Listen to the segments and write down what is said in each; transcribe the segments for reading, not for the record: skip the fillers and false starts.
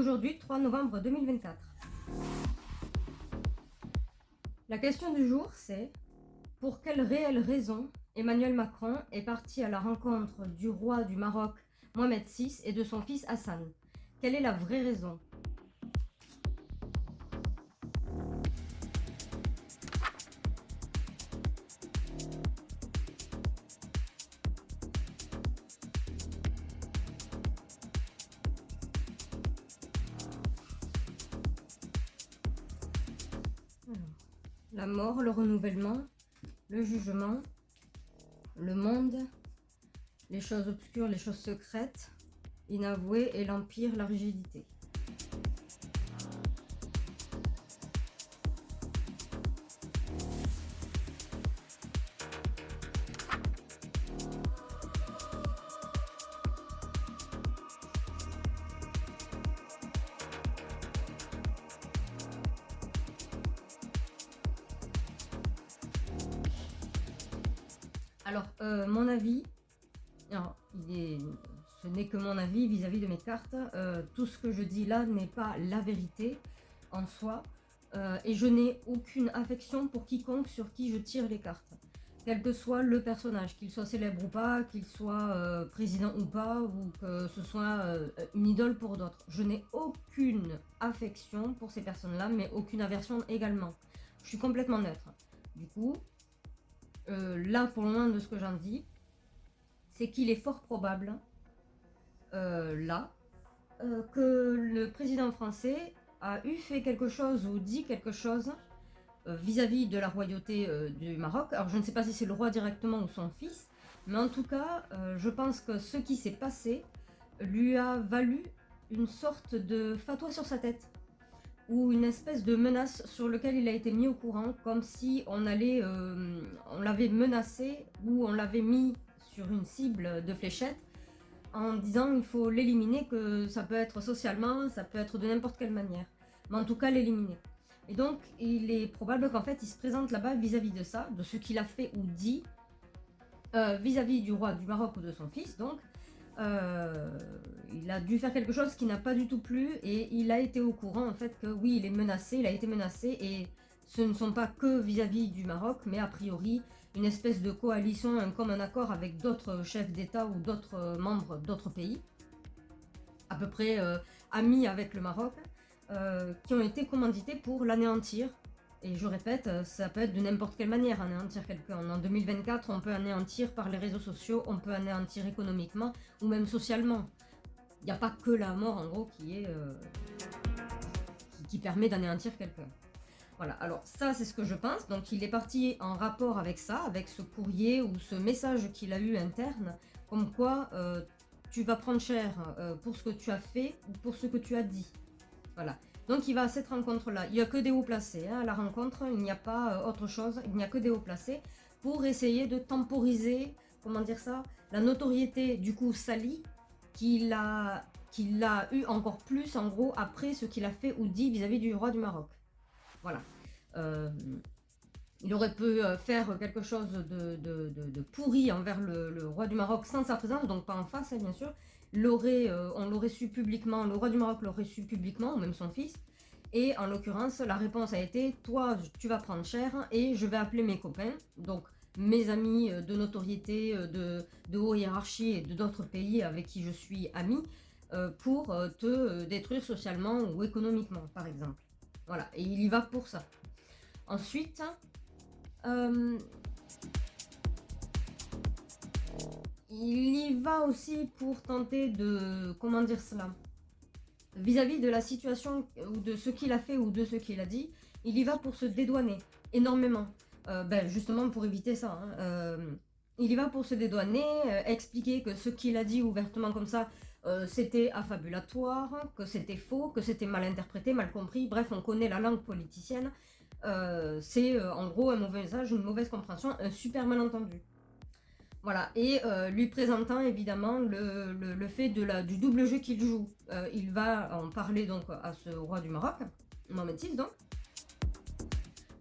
aujourd'hui, 3 novembre 2024. La question du jour, c'est: pour quelle réelle raison Emmanuel Macron est parti à la rencontre du roi du Maroc, Mohamed VI, et de son fils Hassan? Quelle est la vraie raison? Alors, la mort, le renouvellement, le jugement, le monde, les choses obscures, les choses secrètes, inavouées, et l'empire, la rigidité. Alors, mon avis, alors, ce n'est que mon avis vis-à-vis de mes cartes. Tout ce que je dis là n'est pas la vérité en soi. Et je n'ai aucune affection pour quiconque sur qui je tire les cartes. Quel que soit le personnage, qu'il soit célèbre ou pas, qu'il soit président ou pas, ou que ce soit une idole pour d'autres. Je n'ai aucune affection pour ces personnes-là, mais aucune aversion également. Je suis complètement neutre. Du coup, là, pour le moment, de ce que j'en dis, c'est qu'il est fort probable, que le président français a fait quelque chose ou dit quelque chose vis-à-vis de la royauté du Maroc. Alors je ne sais pas si c'est le roi directement ou son fils, mais en tout cas, je pense que ce qui s'est passé lui a valu une sorte de fatwa sur sa tête, ou une espèce de menace sur lequel il a été mis au courant, comme si on l'avait menacé ou on l'avait mis sur une cible de fléchettes en disant il faut l'éliminer, que ça peut être socialement, ça peut être de n'importe quelle manière, mais en tout cas l'éliminer. Et donc il est probable qu'en fait il se présente là-bas vis-à-vis de ça, de ce qu'il a fait ou dit vis-à-vis du roi du Maroc ou de son fils. Donc il a dû faire quelque chose qui n'a pas du tout plu, et il a été au courant en fait que oui, il est menacé, il a été menacé, et ce ne sont pas que vis-à-vis du Maroc, mais a priori une espèce de coalition, un commun accord avec d'autres chefs d'État ou d'autres membres d'autres pays, à peu près amis avec le Maroc, qui ont été commandités pour l'anéantir. Et je répète, ça peut être de n'importe quelle manière, anéantir quelqu'un. En 2024, on peut anéantir par les réseaux sociaux, on peut anéantir économiquement, ou même socialement. Il n'y a pas que la mort, en gros, qui permet d'anéantir quelqu'un. Voilà, alors ça, c'est ce que je pense. Donc il est parti en rapport avec ça, avec ce courrier ou ce message qu'il a eu interne, comme quoi tu vas prendre cher pour ce que tu as fait ou pour ce que tu as dit. Voilà. Donc il va à cette rencontre-là. Il n'y a que des hauts placés. À la rencontre, il n'y a pas autre chose. Il n'y a que des hauts placés pour essayer de temporiser, comment dire ça, la notoriété du coup salie qu'il a eu encore plus, en gros, après ce qu'il a fait ou dit vis-à-vis du roi du Maroc. Voilà. Il aurait pu faire quelque chose de pourri envers le roi du Maroc sans sa présence, donc pas en face, hein, bien sûr. On l'aurait su publiquement, le roi du Maroc l'aurait su publiquement, ou même son fils. Et en l'occurrence, la réponse a été: toi, tu vas prendre cher et je vais appeler mes copains, donc mes amis de notoriété, de haute hiérarchie et de d'autres pays avec qui je suis ami, pour te détruire socialement ou économiquement, par exemple. Voilà, et il y va pour ça. Ensuite, il y va aussi pour tenter de, comment dire cela, vis-à-vis de la situation ou de ce qu'il a fait ou de ce qu'il a dit, il y va pour se dédouaner énormément. Justement pour éviter ça. Il y va pour se dédouaner, expliquer que ce qu'il a dit ouvertement comme ça, c'était affabulatoire, que c'était faux, que c'était mal interprété, mal compris. Bref, on connaît la langue politicienne. C'est en gros un mauvais message, une mauvaise compréhension, un super malentendu. Voilà, et lui présentant évidemment le fait du double jeu qu'il joue. Il va en parler donc à ce roi du Maroc, Mohamed VI donc.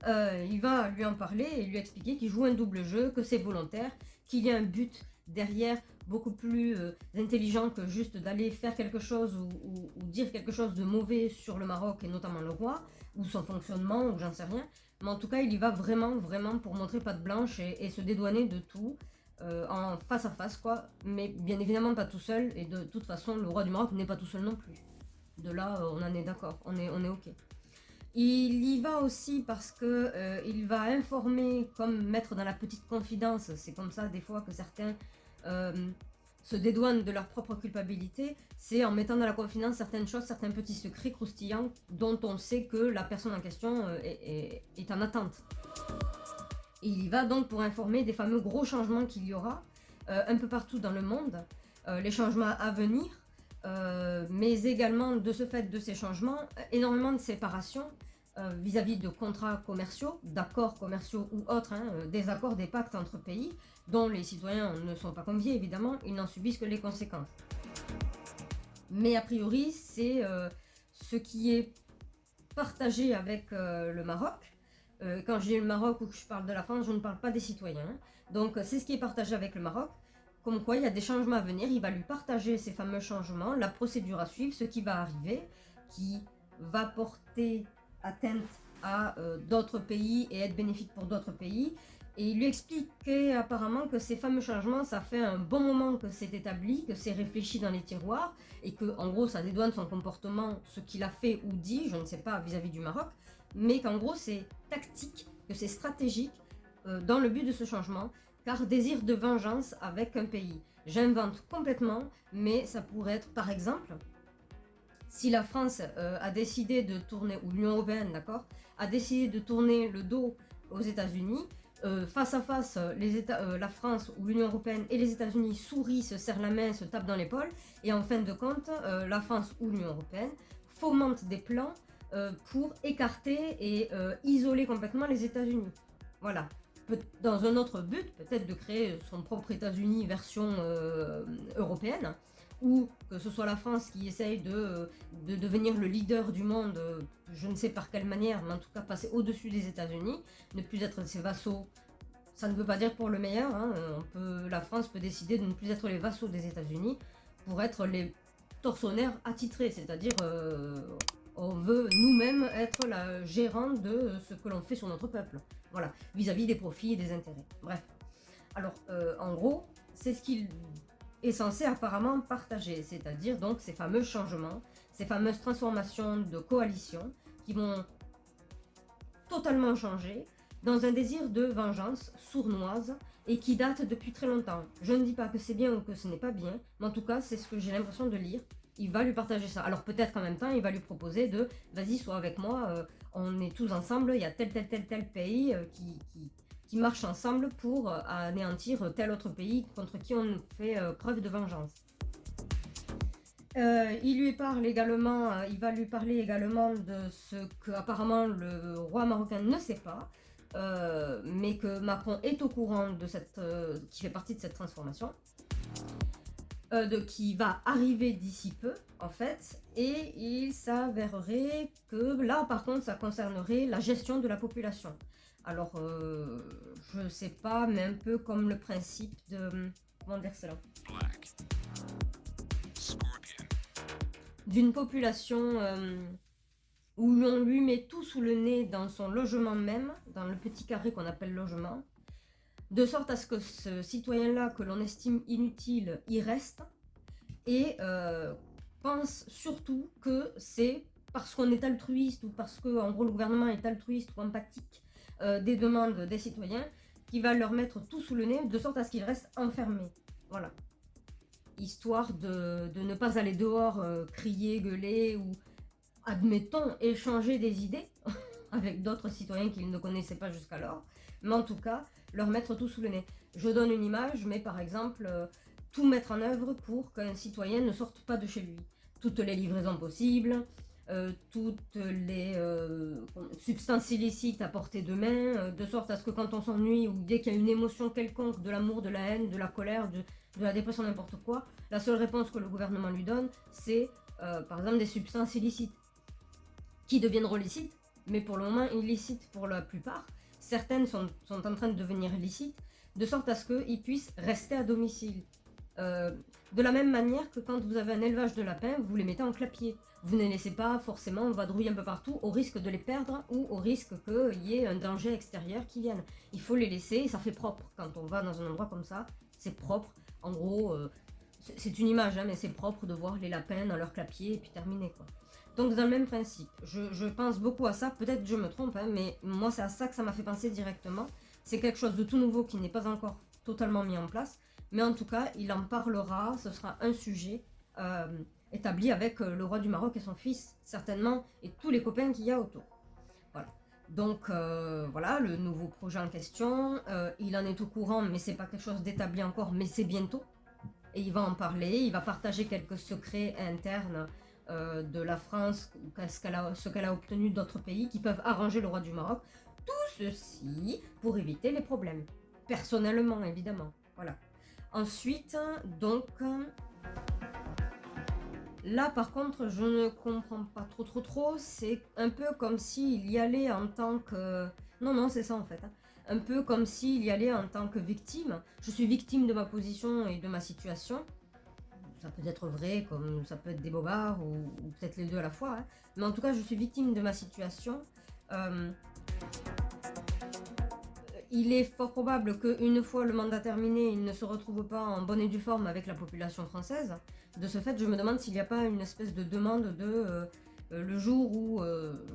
Il va lui en parler et lui expliquer qu'il joue un double jeu, que c'est volontaire, qu'il y a un but derrière beaucoup plus intelligent que juste d'aller faire quelque chose ou dire quelque chose de mauvais sur le Maroc et notamment le roi, ou son fonctionnement, ou j'en sais rien. Mais en tout cas, il y va vraiment, vraiment pour montrer patte blanche et se dédouaner de tout. En face à face quoi, mais bien évidemment pas tout seul, et de toute façon le roi du Maroc n'est pas tout seul non plus. De là, on en est d'accord, on est ok. Il y va aussi parce que il va informer, comme mettre dans la petite confidence, c'est comme ça des fois que certains se dédouanent de leur propre culpabilité, c'est en mettant dans la confidence certaines choses, certains petits secrets croustillants dont on sait que la personne en question est en attente. Et il y va donc pour informer des fameux gros changements qu'il y aura un peu partout dans le monde, les changements à venir, mais également de ce fait de ces changements, énormément de séparation vis-à-vis de contrats commerciaux, d'accords commerciaux ou autres, des accords, des pactes entre pays, dont les citoyens ne sont pas conviés évidemment, ils n'en subissent que les conséquences. Mais a priori, c'est ce qui est partagé avec le Maroc. Quand je dis le Maroc ou que je parle de la France, je ne parle pas des citoyens. Donc c'est ce qui est partagé avec le Maroc. Comme quoi il y a des changements à venir, il va lui partager ces fameux changements, la procédure à suivre, ce qui va arriver, qui va porter atteinte à d'autres pays et être bénéfique pour d'autres pays. Et il lui expliquait apparemment que ces fameux changements, ça fait un bon moment que c'est établi, que c'est réfléchi dans les tiroirs, et que en gros ça dédouane son comportement, ce qu'il a fait ou dit, je ne sais pas, vis-à-vis du Maroc, mais qu'en gros c'est tactique, que c'est stratégique dans le but de ce changement, car désir de vengeance avec un pays. J'invente complètement, mais ça pourrait être par exemple, si la France a décidé de tourner, ou l'Union Européenne, d'accord, a décidé de tourner le dos aux États-Unis, face à face, la France ou l'Union Européenne et les États-Unis sourient, se serrent la main, se tapent dans l'épaule, et en fin de compte, la France ou l'Union Européenne fomentent des plans pour écarter et isoler complètement les États-Unis. Voilà. Dans un autre but, peut-être de créer son propre États-Unis version européenne, ou que ce soit la France qui essaye de devenir le leader du monde, je ne sais par quelle manière, mais en tout cas passer au-dessus des États-Unis, ne plus être ses vassaux. Ça ne veut pas dire pour le meilleur, la France peut décider de ne plus être les vassaux des États-Unis pour être les tortionnaires attitrés, c'est-à-dire on veut nous-mêmes être la gérante de ce que l'on fait sur notre peuple, voilà, vis-à-vis des profits et des intérêts. Bref, alors en gros, c'est ce qu'il est censé apparemment partager, c'est-à-dire donc ces fameux changements, ces fameuses transformations de coalition qui vont totalement changer dans un désir de vengeance sournoise et qui date depuis très longtemps. Je ne dis pas que c'est bien ou que ce n'est pas bien, mais en tout cas c'est ce que j'ai l'impression de lire. Il va lui partager ça. Alors peut-être qu'en même temps il va lui proposer de vas-y sois avec moi, on est tous ensemble, il y a tel pays qui marchent ensemble pour anéantir tel autre pays contre qui on fait preuve de vengeance. Il va lui parler également de ce que apparemment le roi marocain ne sait pas, mais que Macron est au courant de qui fait partie de cette transformation, qui va arriver d'ici peu en fait, et il s'avérerait que là par contre ça concernerait la gestion de la population. Alors je sais pas, mais un peu comme le principe de comment dire cela, d'une population où on lui met tout sous le nez dans son logement même, dans le petit carré qu'on appelle logement, de sorte à ce que ce citoyen-là, que l'on estime inutile, y reste, et pense surtout que c'est parce qu'on est altruiste, ou parce que en gros le gouvernement est altruiste ou empathique des demandes des citoyens, qui va leur mettre tout sous le nez, de sorte à ce qu'ils restent enfermés. Voilà. Histoire de ne pas aller dehors crier, gueuler, ou admettons échanger des idées avec d'autres citoyens qu'ils ne connaissaient pas jusqu'alors, mais en tout cas leur mettre tout sous le nez. Je donne une image, mais par exemple tout mettre en œuvre pour qu'un citoyen ne sorte pas de chez lui. Toutes les livraisons possibles, toutes les substances illicites à portée de main, de sorte à ce que quand on s'ennuie ou dès qu'il y a une émotion quelconque, de l'amour, de la haine, de la colère, de la dépression, n'importe quoi, la seule réponse que le gouvernement lui donne, c'est par exemple des substances illicites, qui deviendront licites, mais pour le moment illicites pour la plupart. Certaines sont en train de devenir licites, de sorte à ce qu'ils puissent rester à domicile. De la même manière que quand vous avez un élevage de lapins, vous les mettez en clapier. Vous ne les laissez pas forcément vadrouiller un peu partout au risque de les perdre ou au risque qu'il y ait un danger extérieur qui vienne. Il faut les laisser et ça fait propre. Quand on va dans un endroit comme ça, c'est propre. En gros, c'est une image, hein, mais c'est propre de voir les lapins dans leur clapier et puis terminé, quoi. Donc dans le même principe, je pense beaucoup à ça, peut-être que je me trompe, hein, mais moi c'est à ça que ça m'a fait penser directement. C'est quelque chose de tout nouveau qui n'est pas encore totalement mis en place, mais en tout cas il en parlera, ce sera un sujet établi avec le roi du Maroc et son fils, certainement, et tous les copains qu'il y a autour. Voilà. Donc voilà, le nouveau projet en question, il en est au courant, mais c'est pas quelque chose d'établi encore, mais c'est bientôt. Et il va en parler, il va partager quelques secrets internes de la France, ce qu'elle a obtenu d'autres pays qui peuvent arranger le roi du Maroc. Tout ceci pour éviter les problèmes. Personnellement, évidemment. Voilà. Ensuite, donc, là par contre, je ne comprends pas trop. C'est un peu comme s'il y allait en tant que... Non, c'est ça en fait. Hein. Un peu comme s'il y allait en tant que victime. Je suis victime de ma position et de ma situation. Ça peut être vrai, comme ça peut être des bobards, ou peut-être les deux à la fois. Hein. Mais en tout cas, je suis victime de ma situation. Il est fort probable qu'une fois le mandat terminé, il ne se retrouve pas en bonne et due forme avec la population française. De ce fait, je me demande s'il n'y a pas une espèce de demande de le jour où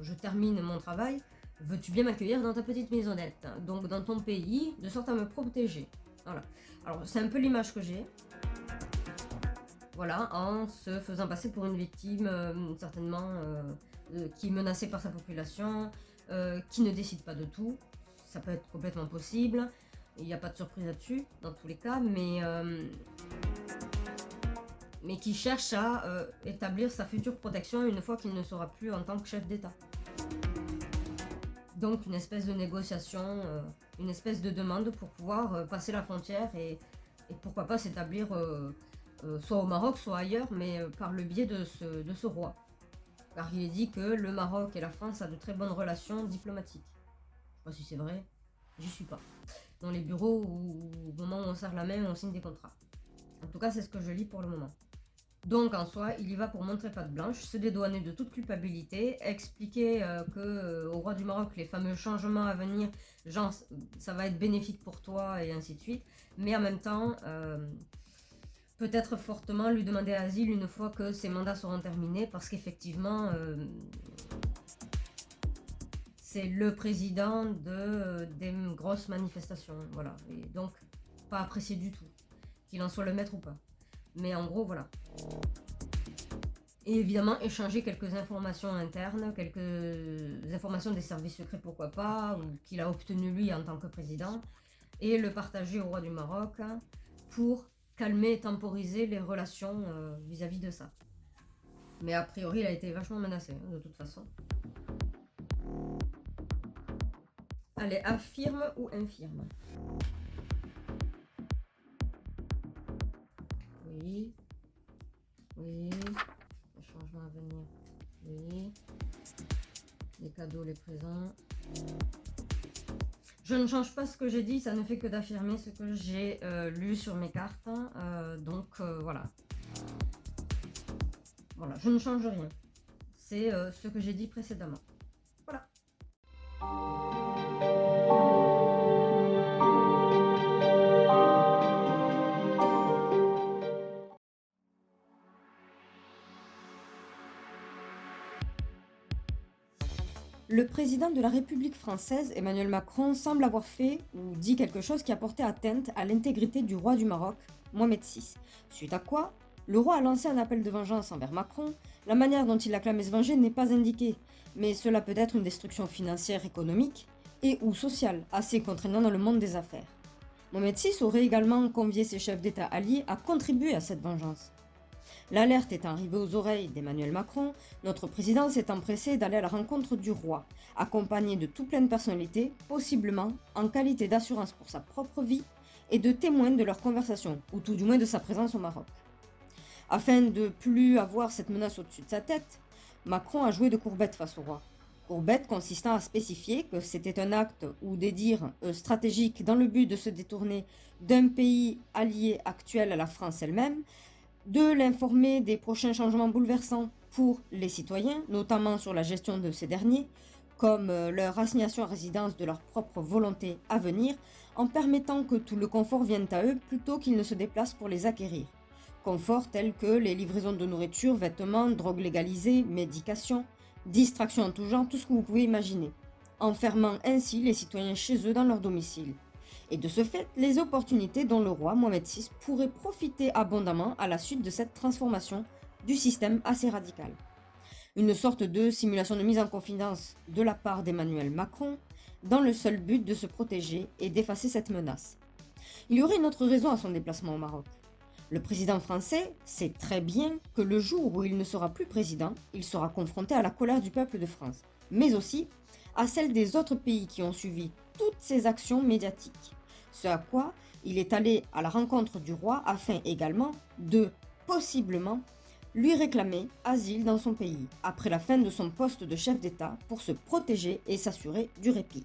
je termine mon travail, veux-tu bien m'accueillir dans ta petite maisonnette, donc dans ton pays, de sorte à me protéger. Voilà. Alors, c'est un peu l'image que j'ai. Voilà, en se faisant passer pour une victime, certainement, qui est menacée par sa population, qui ne décide pas de tout. Ça peut être complètement possible. Il n'y a pas de surprise là-dessus, dans tous les cas, mais qui cherche à établir sa future protection une fois qu'il ne sera plus en tant que chef d'État. Donc une espèce de négociation, une espèce de demande pour pouvoir passer la frontière et pourquoi pas s'établir soit au Maroc, soit ailleurs, mais par le biais de ce roi. Car il est dit que le Maroc et la France ont de très bonnes relations diplomatiques. Je sais pas si c'est vrai, j'y suis pas. Dans les bureaux où au moment où on serre la main, on signe des contrats. En tout cas, c'est ce que je lis pour le moment. Donc en soi, il y va pour montrer patte blanche, se dédouaner de toute culpabilité, expliquer au roi du Maroc les fameux changements à venir, genre ça va être bénéfique pour toi et ainsi de suite, mais en même temps, peut-être fortement lui demander asile une fois que ses mandats seront terminés, parce qu'effectivement, c'est le président des grosses manifestations, voilà, et donc pas apprécié du tout, qu'il en soit le maître ou pas. Mais en gros, voilà. Et évidemment, échanger quelques informations internes, quelques informations des services secrets, pourquoi pas, ou qu'il a obtenu lui en tant que président, et le partager au roi du Maroc pour calmer et temporiser les relations vis-à-vis de ça. Mais a priori, il a été vachement menacé, hein, de toute façon. Allez, affirme ou infirme? Oui. Oui. Les changements à venir. Oui. Les cadeaux, les présents. Je ne change pas ce que j'ai dit, ça ne fait que d'affirmer ce que j'ai lu sur mes cartes. Donc voilà. Voilà, je ne change rien. C'est ce que j'ai dit précédemment. Voilà. Le président de la République française, Emmanuel Macron, semble avoir fait ou dit quelque chose qui a porté atteinte à l'intégrité du roi du Maroc, Mohamed VI. Suite à quoi, le roi a lancé un appel de vengeance envers Macron. La manière dont il a clamé se venger n'est pas indiquée, mais cela peut être une destruction financière, économique et ou sociale assez contraignante dans le monde des affaires. Mohamed VI aurait également convié ses chefs d'État alliés à contribuer à cette vengeance. L'alerte étant arrivée aux oreilles d'Emmanuel Macron, notre président s'est empressé d'aller à la rencontre du roi, accompagné de tout plein de personnalités, possiblement en qualité d'assurance pour sa propre vie et de témoin de leur conversation, ou tout du moins de sa présence au Maroc. Afin de plus avoir cette menace au-dessus de sa tête, Macron a joué de courbette face au roi. Courbet consistant à spécifier que c'était un acte ou des dires stratégiques dans le but de se détourner d'un pays allié actuel à la France elle-même, de l'informer des prochains changements bouleversants pour les citoyens, notamment sur la gestion de ces derniers, comme leur assignation à résidence de leur propre volonté à venir, en permettant que tout le confort vienne à eux plutôt qu'ils ne se déplacent pour les acquérir. Confort tels que les livraisons de nourriture, vêtements, drogues légalisées, médication, distractions en tout genre, tout ce que vous pouvez imaginer, enfermant ainsi les citoyens chez eux dans leur domicile. Et de ce fait, les opportunités dont le roi Mohamed VI pourrait profiter abondamment à la suite de cette transformation du système assez radical. Une sorte de simulation de mise en confidence de la part d'Emmanuel Macron, dans le seul but de se protéger et d'effacer cette menace. Il y aurait une autre raison à son déplacement au Maroc. Le président français sait très bien que le jour où il ne sera plus président, il sera confronté à la colère du peuple de France, mais aussi à celle des autres pays qui ont suivi toutes ces actions médiatiques. Ce à quoi il est allé à la rencontre du roi afin également de, possiblement, lui réclamer asile dans son pays, après la fin de son poste de chef d'État pour se protéger et s'assurer du répit.